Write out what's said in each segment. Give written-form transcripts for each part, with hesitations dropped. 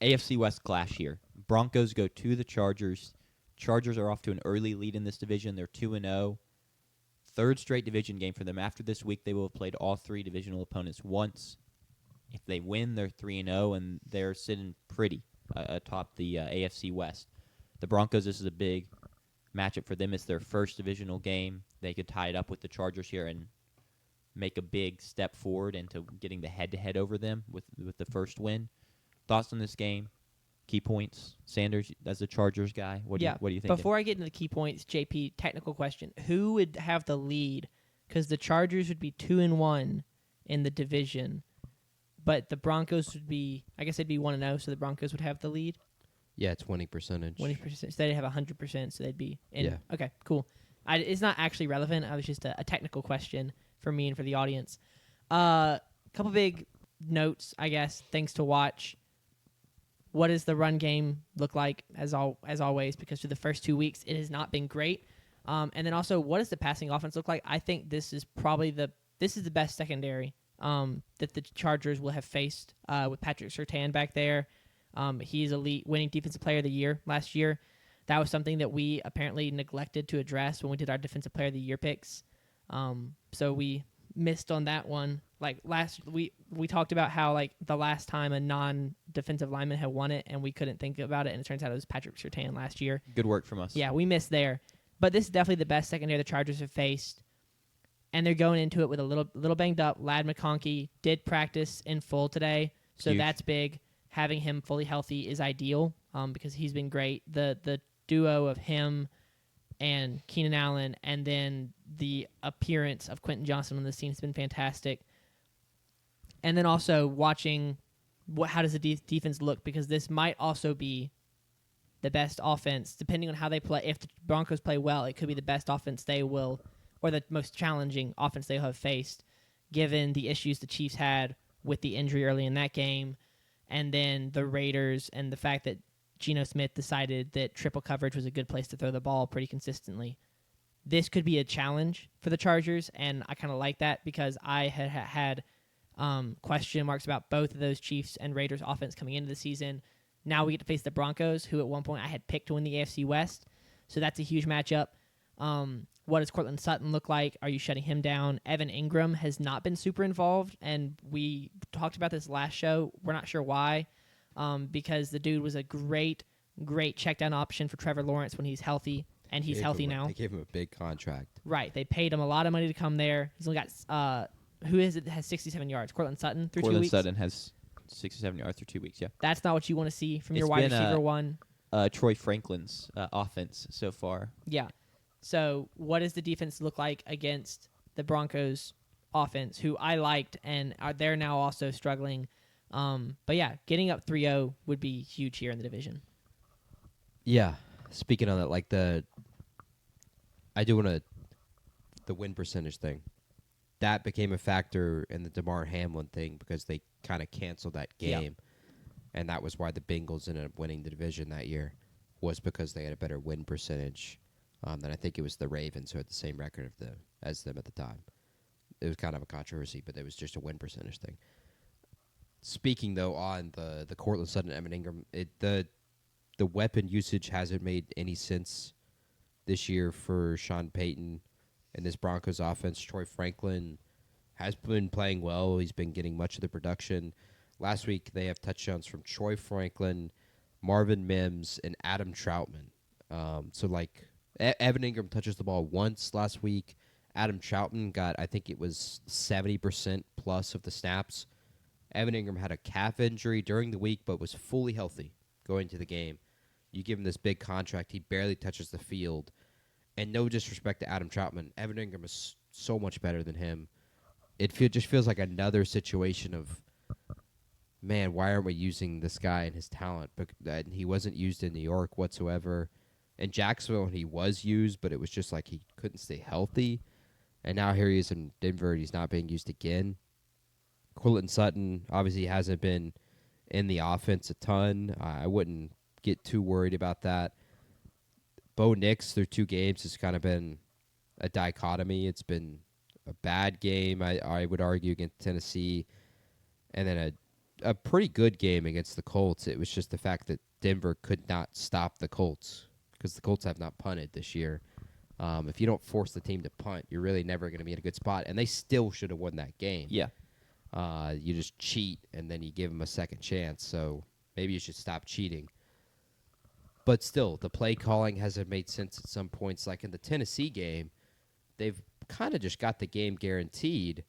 AFC West clash here. Broncos go to the Chargers. Chargers are off to an early lead in this division. They're 2-0. Third straight division game for them. After this week, they will have played all three divisional opponents once. If they win, they're 3-0, and they're sitting pretty atop the AFC West. The Broncos, this is a big matchup for them. It's their first divisional game. They could tie it up with the Chargers here and make a big step forward into getting the head-to-head over them with the first win. Thoughts on this game? Key points. Sanders, as the Chargers guy, what do you think? Before I get into the key points, JP, technical question: who would have the lead? Because the Chargers would be 2-1 in the division, but the Broncos would be, I guess they'd be 1-0, so the Broncos would have the lead. Yeah, 20%. 20%. So they'd have 100%, so they'd be in. Yeah. Okay, cool. It's not actually relevant. I was just a technical question for me and for the audience. Couple big notes, I guess, things to watch. What does the run game look like as always? Because for the first 2 weeks, it has not been great. And then also, what does the passing offense look like? I think this is probably the best secondary that the Chargers will have faced with Patrick Surtain back there. He's elite, winning Defensive Player of the Year last year. That was something that we apparently neglected to address when we did our Defensive Player of the Year picks. So we missed on that one. Like we talked about how like the last time a non-defensive lineman had won it, and we couldn't think about it, and it turns out it was Patrick Surtain last year. Good work from us. Yeah, we missed there. But this is definitely the best secondary the Chargers have faced, and they're going into it with a little banged up. Ladd McConkey did practice in full today, so Huge. That's big. Having him fully healthy is ideal because he's been great. The duo of him and Keenan Allen, and then the appearance of Quentin Johnson on the scene has been fantastic. And then also watching how does the defense look, because this might also be the best offense, depending on how they play. If the Broncos play well, it could be the best offense they will, or the most challenging offense they have faced, given the issues the Chiefs had with the injury early in that game, and then the Raiders, and the fact that Geno Smith decided that triple coverage was a good place to throw the ball pretty consistently. This could be a challenge for the Chargers, and I kind of like that because I had question marks about both of those Chiefs and Raiders offense coming into the season. Now we get to face the Broncos, who at one point I had picked to win the AFC West, so that's a huge matchup. What does Cortland Sutton look like? Are you shutting him down? Evan Ingram has not been super involved, and we talked about this last show. We're not sure why, because the dude was a great check down option for Trevor Lawrence when he's healthy, and he's healthy now. They gave him a big contract. Right. They paid him a lot of money to come there. He's only got who is it that has 67 yards? Cortland Sutton through 2 weeks? Cortland Sutton has 67 yards through 2 weeks, yeah. That's not what you want to see from your It's wide been, receiver one. Troy Franklin's offense so far. Yeah. So what does the defense look like against the Broncos offense, who I liked, and they're now also struggling. But yeah, getting up 3-0 would be huge here in the division. Yeah. Speaking of that, like the win percentage thing. That became a factor in the DeMar Hamlin thing because they kind of canceled that game. Yeah. And that was why the Bengals ended up winning the division that year, was because they had a better win percentage than I think it was the Ravens, who had the same record as them at the time. It was kind of a controversy, but it was just a win percentage thing. Speaking, though, on the Cortland Sutton and Evan Ingram, the weapon usage hasn't made any sense this year for Sean Payton and this Broncos offense. Troy Franklin has been playing well. He's been getting much of the production. Last week, they have touchdowns from Troy Franklin, Marvin Mims, and Adam Troutman. Evan Ingram touches the ball once last week. Adam Troutman got, I think it was 70% plus of the snaps. Evan Ingram had a calf injury during the week, but was fully healthy going into the game. You give him this big contract, he barely touches the field. And no disrespect to Adam Troutman, Evan Ingram is so much better than him. It just feels like another situation of, man, why aren't we using this guy and his talent? But he wasn't used in New York whatsoever. In Jacksonville, he was used, but it was just like he couldn't stay healthy. And now here he is in Denver, and he's not being used again. Cortland Sutton obviously hasn't been in the offense a ton. I wouldn't get too worried about that. Bo Nix, through 2 games, has kind of been a dichotomy. It's been a bad game, I would argue, against Tennessee, and then a a pretty good game against the Colts. It was just the fact that Denver could not stop the Colts because the Colts have not punted this year. If you don't force the team to punt, you're really never going to be in a good spot. And they still should have won that game. Yeah. You just cheat, and then you give them a second chance. So maybe you should stop cheating. But still, the play calling hasn't made sense at some points. Like in the Tennessee game, they've kind of just got the game guaranteed.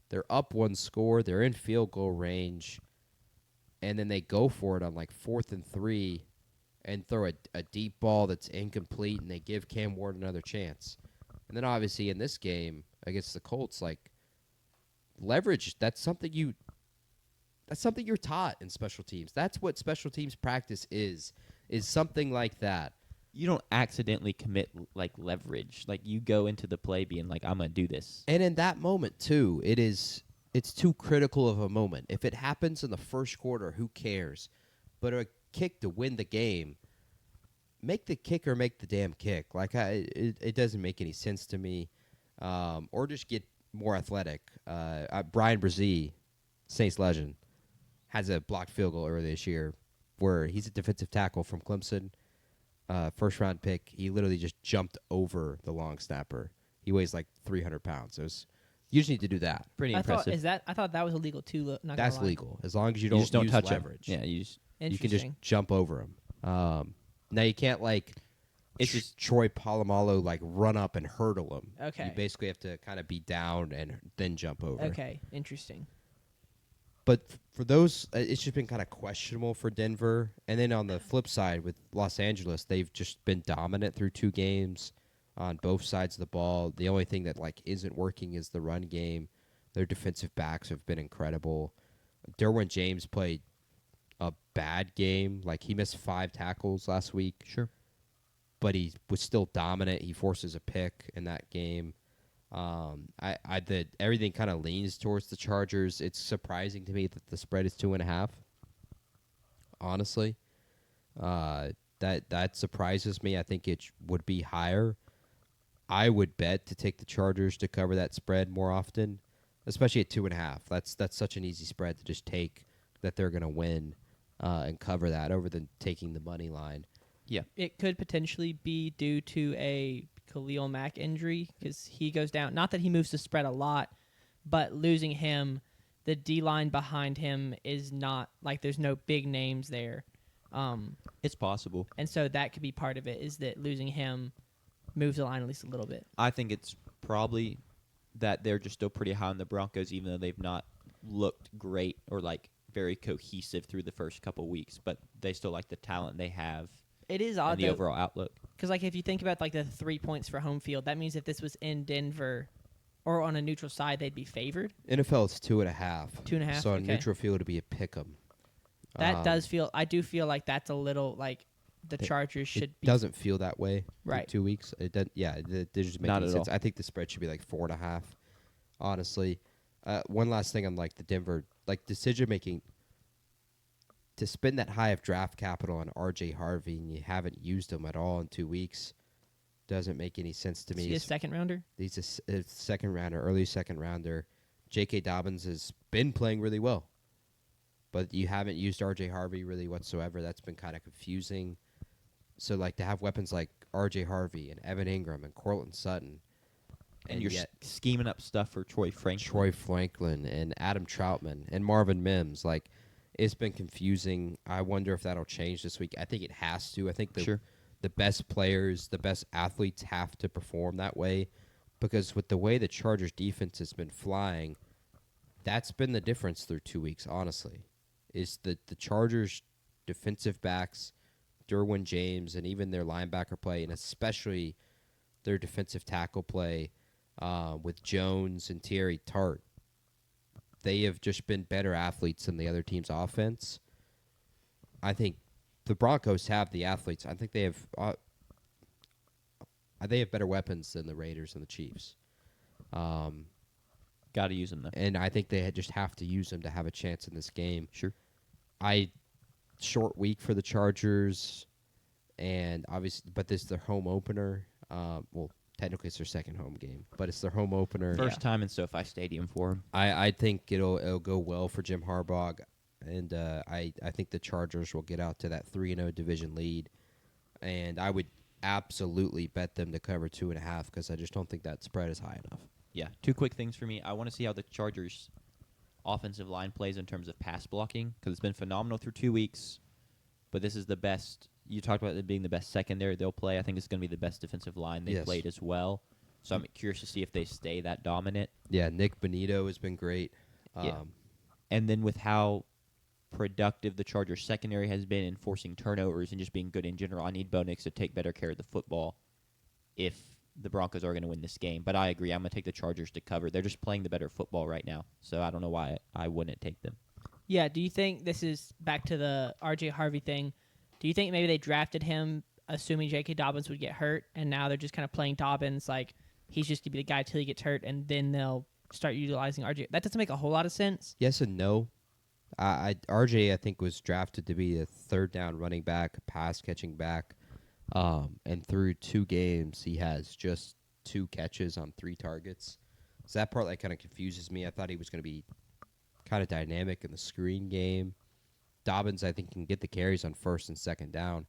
They're up one score. They're in field goal range. And then they go for it on like 4th and 3 and throw a deep ball that's incomplete, and they give Cam Ward another chance. And then obviously in this game against the Colts, like leverage, that's something you're taught in special teams. That's what special teams practice is something like that. You don't accidentally commit like leverage. Like you go into the play being like, I'm gonna do this. And in that moment too, it's too critical of a moment. If it happens in the first quarter, who cares? But a kick to win the game, make the kicker make the damn kick. Like it doesn't make any sense to me. Or just get more athletic. Brian Brzee, Saints legend, has a blocked field goal earlier this year where he's a defensive tackle from Clemson, first-round pick. He literally just jumped over the long snapper. He weighs like 300 pounds. You just need to do that. Pretty I impressive. thought that was illegal too. Not gonna That's lie. legal as long as you You don't, just don't use touch leverage. him. Yeah, you just You can just Interesting. jump over him. Now you can't like It's just Troy Polamalu like run up and hurdle him. Okay. You basically have to kind of be down and then jump over. Okay, interesting. But for those, it's just been kind of questionable for Denver. And then on the flip side with Los Angeles, they've just been dominant through 2 games on both sides of the ball. The only thing that like isn't working is the run game. Their defensive backs have been incredible. Derwin James played a bad game. Like he missed 5 tackles last week. sure. But he was still dominant. He forces a pick in that game. Everything kind of leans towards the Chargers. It's surprising to me that the spread is 2.5. Honestly, that surprises me. I think it would be higher. I would bet to take the Chargers to cover that spread more often, especially at 2.5. That's such an easy spread to just take that they're going to win and cover that over than taking the money line. Yeah. It could potentially be due to a Khalil Mack injury because he goes down. Not that he moves the spread a lot, but losing him, the D-line behind him is not like there's no big names there. It's possible. And so that could be part of it is that losing him moves the line at least a little bit. I think it's probably that they're just still pretty high on the Broncos, even though they've not looked great or like very cohesive through the first couple weeks. But they still like the talent they have It is and odd the though, overall outlook. because like if you think about like the 3 points for home field, that means if this was in Denver or on a neutral side, they'd be favored. NFL is 2.5. 2.5, So on okay. neutral field to be a pick 'em. That does feel. I do feel like that's a little like the Chargers should It be. doesn't feel that way. Right. For 2 weeks. It doesn't. Yeah. It doesn't make Not any at sense. all. I think the spread should be like 4.5. Honestly, one last thing on like the Denver like decision making. To spend that high of draft capital on R.J. Harvey and you haven't used him at all in 2 weeks doesn't make any sense to Is me. he a second rounder? He's a second rounder, early second rounder. J.K. Dobbins has been playing really well, but you haven't used R.J. Harvey really whatsoever. That's been kind of confusing. So, like, to have weapons like R.J. Harvey and Evan Ingram and Cortland Sutton, And you're yet scheming up stuff for Troy Franklin. Troy Franklin and Adam Troutman and Marvin Mims, like, it's been confusing. I wonder if that'll change this week. I think it has to. I think the best players, the best athletes have to perform that way because with the way the Chargers defense has been flying, that's been the difference through 2 weeks, honestly, is that the Chargers defensive backs, Derwin James, and even their linebacker play, and especially their defensive tackle play with Jones and Thierry Tart, they have just been better athletes than the other team's offense. I think the Broncos have the athletes. I think they have better weapons than the Raiders and the Chiefs. Got to use them though. And I think they just have to use them to have a chance in this game. Sure. Short week for the Chargers, and obviously, but this is their home opener. Well, technically it's their second home game, but it's their home opener. First time in SoFi Stadium for him. I think it'll go well for Jim Harbaugh. and I think the Chargers will get out to that 3-0 division lead, and I would absolutely bet them to cover 2.5 because I just don't think that spread is high enough. Yeah, two quick things for me. I want to see how the Chargers' offensive line plays in terms of pass blocking because it's been phenomenal through 2 weeks, but this is the best. You talked about it being the best secondary they'll play. I think it's going to be the best defensive line they've Yes. played as well. So I'm curious to see if they stay that dominant. Yeah, Nick Bonito has been great. Yeah. And then with how productive the Chargers secondary has been in forcing turnovers and just being good in general, I need Bo Nix to take better care of the football if the Broncos are going to win this game. But I agree. I'm going to take the Chargers to cover. They're just playing the better football right now. So I don't know why I wouldn't take them. Yeah, do you think this is back to the RJ Harvey thing? Do you think maybe they drafted him assuming J.K. Dobbins would get hurt, and now they're just kind of playing Dobbins like he's just to be the guy till he gets hurt, and then they'll start utilizing RJ? That doesn't make a whole lot of sense. Yes and no. RJ, I think, was drafted to be a third down running back, pass catching back. And through 2 games, he has just 2 catches on 3 targets. So that part kind of confuses me. I thought he was going to be kind of dynamic in the screen game. Dobbins, I think, can get the carries on first and second down.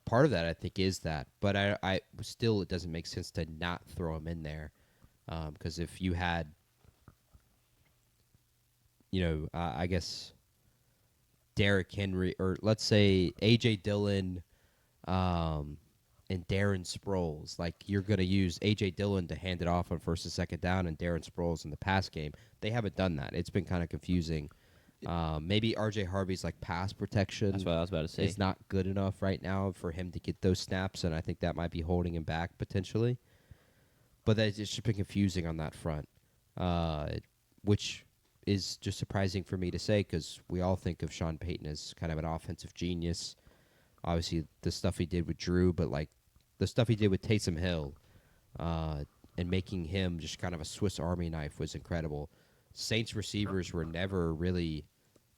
Part of that, I think, is that. But I still, it doesn't make sense to not throw him in there. Because if you had, I guess Derrick Henry, or let's say A.J. Dillon and Darren Sproles, you're going to use A.J. Dillon to hand it off on first and second down and Darren Sproles in the pass game. They haven't done that. It's been kind of confusing. Maybe R.J. Harvey's pass protection. That's what I was about to say. Is not good enough right now for him to get those snaps, and I think that might be holding him back potentially. But it's just been confusing on that front, which is just surprising for me to say because we all think of Sean Payton as kind of an offensive genius. Obviously, the stuff he did with Drew, but the stuff he did with Taysom Hill and making him just kind of a Swiss Army knife was incredible. Saints receivers were never really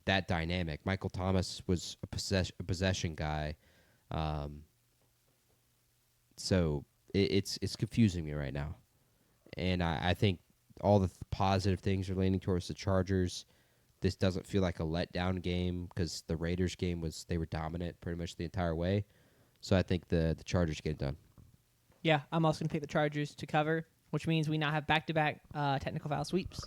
that dynamic. Michael Thomas was a possession guy. So it's confusing me right now. And I think all the positive things are leaning towards the Chargers. This doesn't feel like a letdown game because the Raiders game they were dominant pretty much the entire way. So I think the Chargers get it done. Yeah, I'm also going to pick the Chargers to cover, which means we now have back-to-back technical foul sweeps.